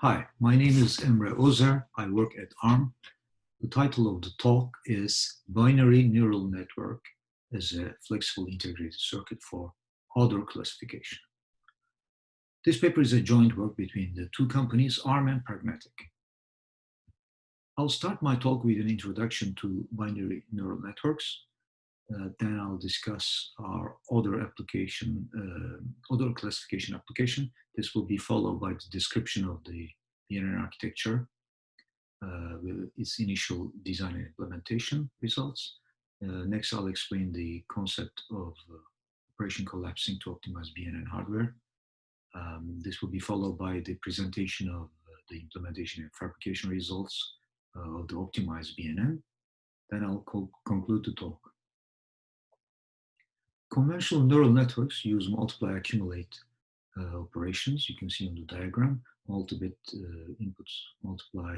Hi, my name is Emre Ozer. I work at ARM. The title of the talk is Binary Neural Network as a Flexible Integrated Circuit for Odour Classification. This paper is a joint work between the two companies, ARM and PragmatIC. I'll start my talk with an introduction to binary neural networks. Then I'll discuss our Odour application, Odour classification application. This will be followed by the description of the BNN architecture, with its initial design and implementation results. Next, I'll explain the concept of operation collapsing to optimize BNN hardware. This will be followed by the presentation of the implementation and fabrication results of the optimized BNN. Then I'll conclude the talk. Conventional neural networks use multiply accumulate operations. You can see on the diagram, multi-bit inputs multiply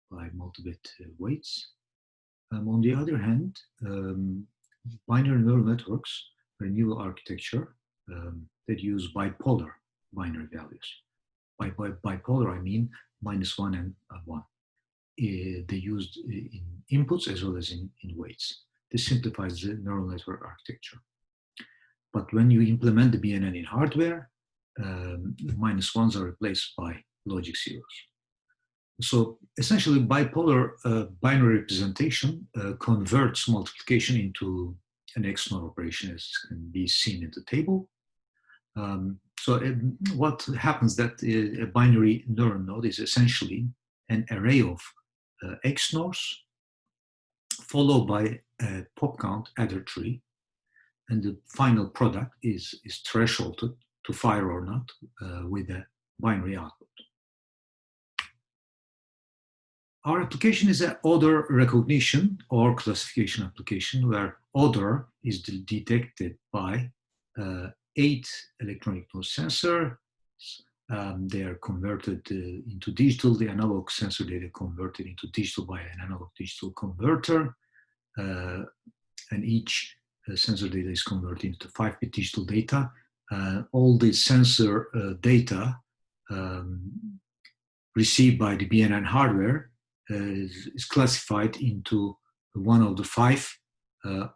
by multi-bit weights. On the other hand, binary neural networks are a new architecture that use bipolar binary values. By bipolar, I mean -1 and 1. They used in inputs as well as in weights. This simplifies the neural network architecture. But when you implement the BNN in hardware, -1s are replaced by logic zeros. So essentially, bipolar binary representation converts multiplication into an XNOR operation, as can be seen in the table. What happens that a binary neural node is essentially an array of XNORs followed by a Popcount adder tree. And the final product is thresholded to fire or not with a binary output. Our application is an Odour recognition or classification application where Odour is detected by 8 electronic node sensors. They are converted into digital. The analog sensor data converted into digital by an analog digital converter. And each sensor data is converted into 5-bit digital data. All the sensor data received by the BNN hardware is classified into one of the 5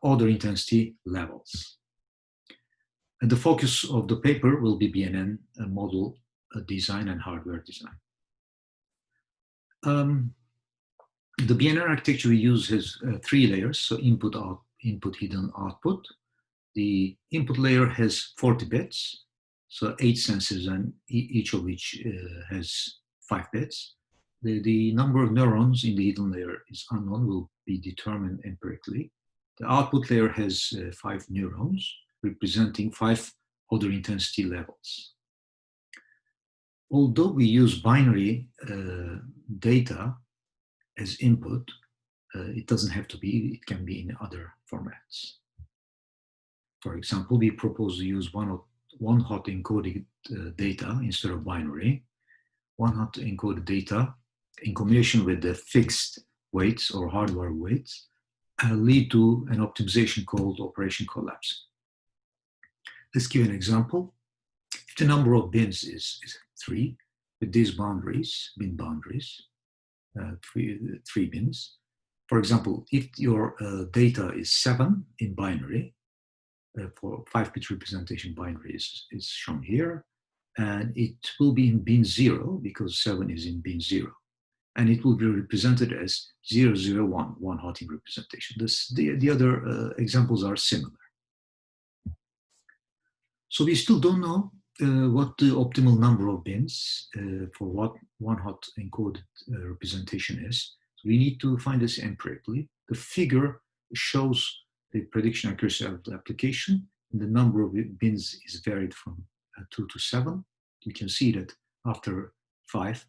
Odour intensity levels. And the focus of the paper will be BNN model design and hardware design. The BNN architecture we use has 3 layers, so input, input, hidden, output. The input layer has 40 bits, so 8 sensors, and each of which has 5 bits. The number of neurons in the hidden layer is unknown, will be determined empirically. The output layer has 5 neurons, representing 5 Odour intensity levels. Although we use binary data as input, it doesn't have to be, it can be in other formats. For example, we propose to use one-hot encoded data instead of binary. One-hot encoded data in combination with the fixed weights or hardware weights lead to an optimization called operation collapsing. Let's give an example. If the number of bins is 3, with these boundaries, bin boundaries, 3 bins. For example, if your data is 7 in binary, for 5-bit representation binary is shown here, and it will be in bin 0 because 7 is in bin 0. And it will be represented as 001, one-hot in representation. The other examples are similar. So we still don't know what the optimal number of bins for what one-hot encoded representation is. So we need to find this empirically. The figure shows the prediction accuracy of the application, and the number of bins is varied from 2 to 7. You can see that after 5,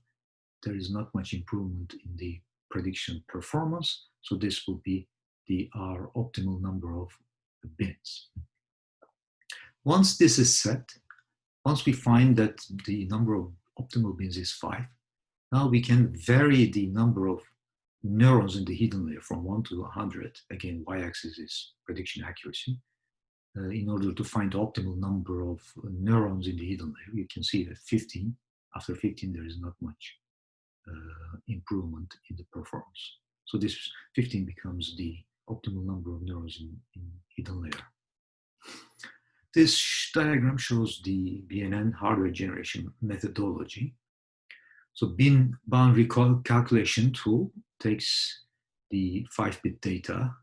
there is not much improvement in the prediction performance. So this will be our optimal number of bins. Once this is set, once we find that the number of optimal bins is 5, now we can vary the number of neurons in the hidden layer from 1 to 100. Again, y-axis is prediction accuracy. In order to find the optimal number of neurons in the hidden layer, you can see that 15, after 15, there is not much improvement in the performance. So this 15 becomes the optimal number of neurons in hidden layer. This diagram shows the BNN hardware generation methodology. So bin boundary calculation tool takes the 5-bit data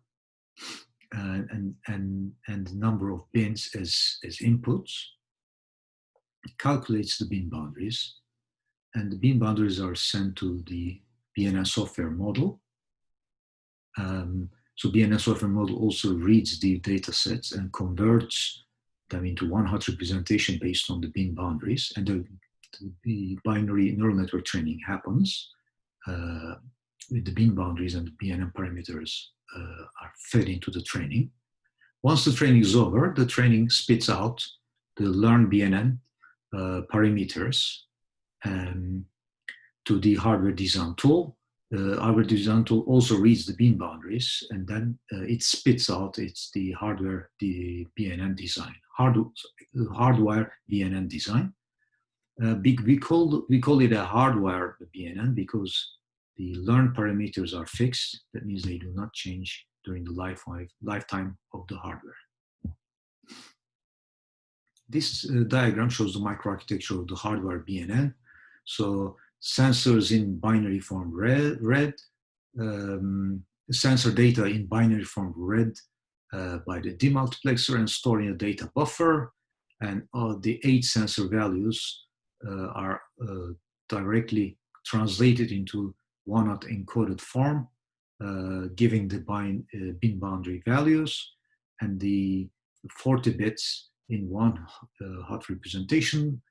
and the number of bins as inputs, it calculates the bin boundaries, and the bin boundaries are sent to the BNN software model. So BNN software model also reads the data sets and converts them into one-hot representation based on the bin boundaries, and the binary neural network training happens with the bin boundaries, and the BNN parameters are fed into the training. Once the training is over, the training spits out the learned BNN parameters to the hardware design tool. The hardware design tool also reads the bin boundaries, and then it spits out the BNN design, hardwire BNN design. We call it a hardwire BNN because the learned parameters are fixed. That means they do not change during the lifetime of the hardware. This diagram shows the microarchitecture of the hardware BNN. So sensors in binary form read, sensor data in binary form read by the demultiplexer and stored in a data buffer, and the 8 sensor values are directly translated into one-hot encoded form, giving the bin boundary values, and the 40 bits in one-hot representation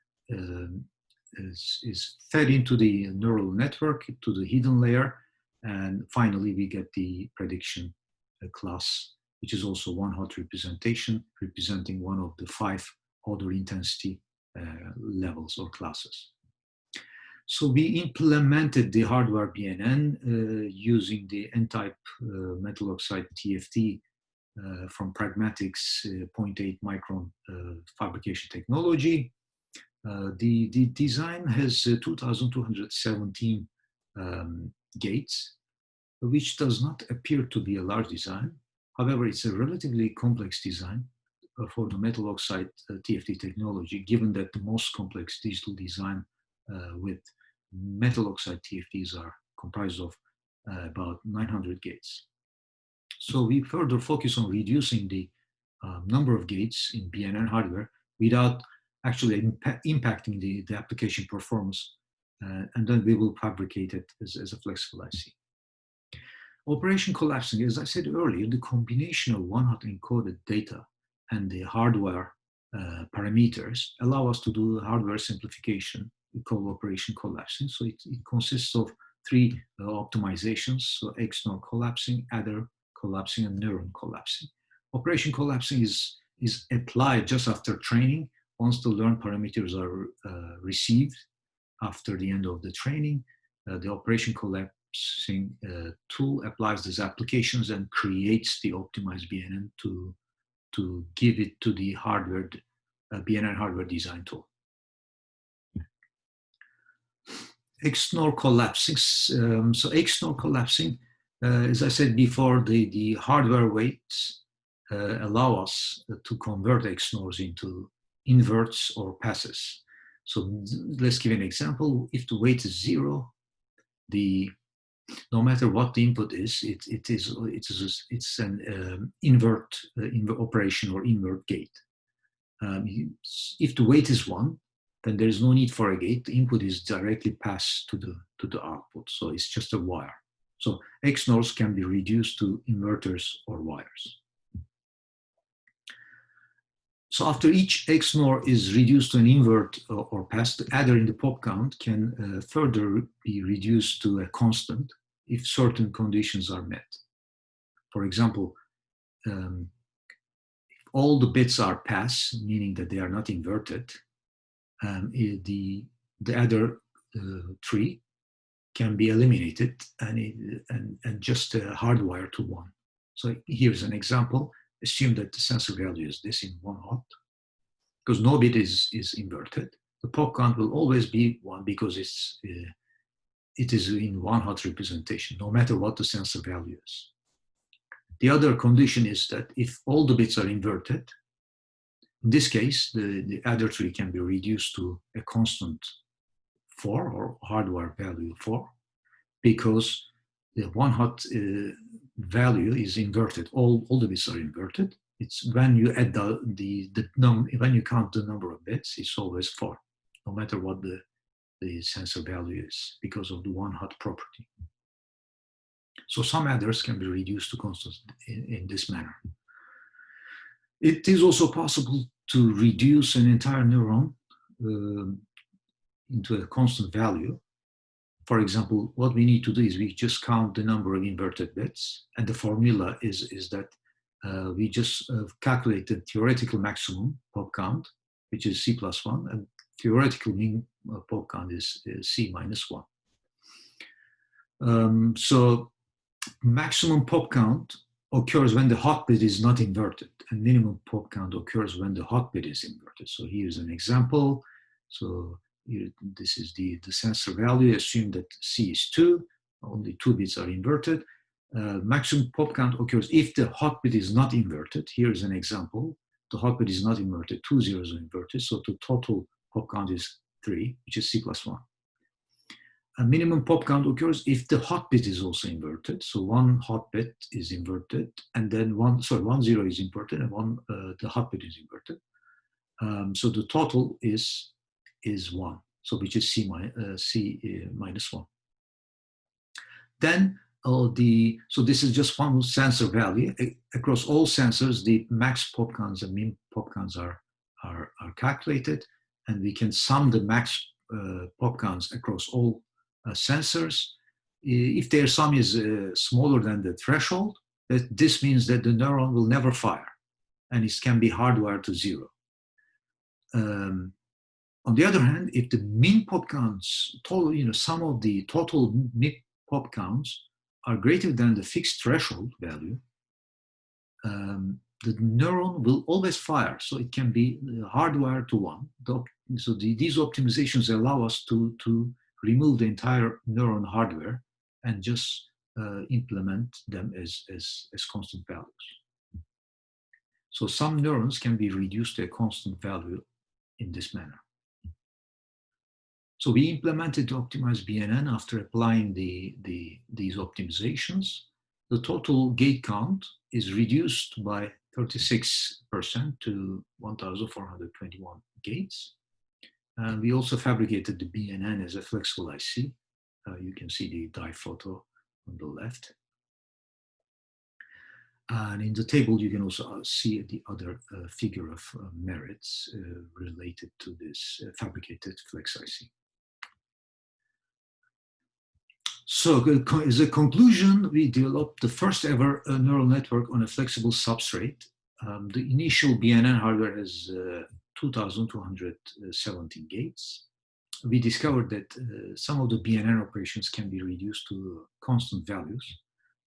is fed into the neural network, to the hidden layer, and finally we get the prediction class, which is also one-hot representation, representing one of the 5 Odour intensity levels or classes. So we implemented the hardware BNN using the N-type metal-oxide TFT from PragmatIC's 0.8 micron fabrication technology. The design has 2,217 gates, which does not appear to be a large design. However, it's a relatively complex design for the metal-oxide TFT technology, given that the most complex digital design with metal-oxide TFTs are comprised of about 900 gates. So we further focus on reducing the number of gates in BNN hardware without actually impacting the application performance, and then we will fabricate it as a flexible IC. Operation collapsing, as I said earlier, the combination of one-hot encoded data and the hardware parameters allow us to do hardware simplification. We call operation collapsing. So it consists of 3 optimizations, so XNOR collapsing, Odour collapsing, and Neuron collapsing. Operation collapsing is applied just after training. Once the learned parameters are received after the end of the training, the operation collapsing tool applies these applications and creates the optimized BNN to give it to the hardware BNN hardware design tool. XNOR collapsing. So XNOR collapsing, as I said before, the hardware weights allow us to convert XNORs into inverts or passes. So let's give an example. If the weight is 0, no matter what the input is, it's an invert operation or invert gate. If the weight is 1, then there is no need for a gate. The input is directly passed to the output, so it's just a wire. So XNORs can be reduced to inverters or wires. So after each XNOR is reduced to an invert or pass, the adder in the Popcount can further be reduced to a constant if certain conditions are met. For example, if all the bits are pass, meaning that they are not inverted, the adder tree can be eliminated and just hardwire to 1. So here's an example. Assume that the sensor value is this in 1-hot, because no bit is inverted. The Popcount will always be 1 because it is in one-hot representation, no matter what the sensor value is. The other condition is that if all the bits are inverted, in this case, the adder tree can be reduced to a constant 4 or hardware value 4, because the one-hot value is inverted. All the bits are inverted. It's when you add when you count the number of bits, it's always 4, no matter what the sensor value is, because of the one-hot property. So some adders can be reduced to constant in this manner. It is also possible to reduce an entire neuron into a constant value. For example, what we need to do is we just count the number of inverted bits, and the formula is that we just calculate the theoretical maximum pop count, which is C+1, and theoretical mean pop count is C minus 1. So maximum pop count occurs when the hot bit is not inverted, and minimum pop count occurs when the hot bit is inverted. So here's an example. So here, this is the sensor value. Assume that C is 2, only 2 bits are inverted. Maximum pop count occurs if the hot bit is not inverted. Here's an example. The hot bit is not inverted, 2 zeros are inverted, so the total pop count is 3, which is C+1. A minimum pop count occurs if the hot bit is also inverted. So one hot bit is inverted, and then one zero is inverted, and the hot bit is inverted. So the total is 1, so which is C minus 1. Then so this is just one sensor value. Across all sensors, the max pop counts and min pop counts are calculated, and we can sum the max pop counts across all sensors. If their sum is smaller than the threshold, this means that the neuron will never fire, and it can be hardwired to 0. On the other hand, if the min pop counts, sum of the total min pop counts are greater than the fixed threshold value, the neuron will always fire, so it can be hardwired to 1. So these optimizations allow us to remove the entire neuron hardware and just implement them as constant values. So some neurons can be reduced to a constant value in this manner. So we implemented the optimized BNN after applying these optimizations. The total gate count is reduced by 36% to 1,421 gates. And we also fabricated the BNN as a flexible IC. You can see the die photo on the left. And in the table, you can also see the other figure of merits related to this fabricated FlexIC. So as a conclusion, we developed the first ever neural network on a flexible substrate. The initial BNN hardware has 2,217 gates. We discovered that some of the BNN operations can be reduced to constant values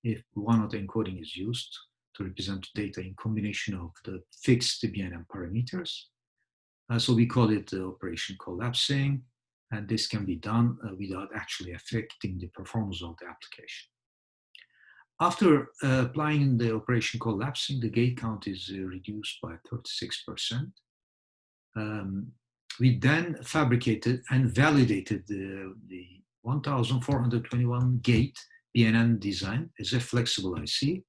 if one-hot encoding is used to represent data in combination of the fixed BNN parameters. So we call it operation collapsing, and this can be done without actually affecting the performance of the application. After applying the operation collapsing, the gate count is reduced by 36%. We then fabricated and validated the 1,421 gate BNN design as a flexible IC.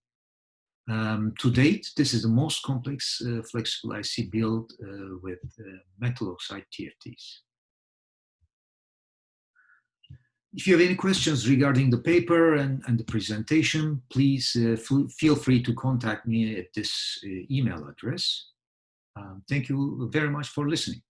To date, this is the most complex flexible IC built with metal-oxide TFTs. If you have any questions regarding the paper and the presentation, please feel free to contact me at this email address. Thank you very much for listening.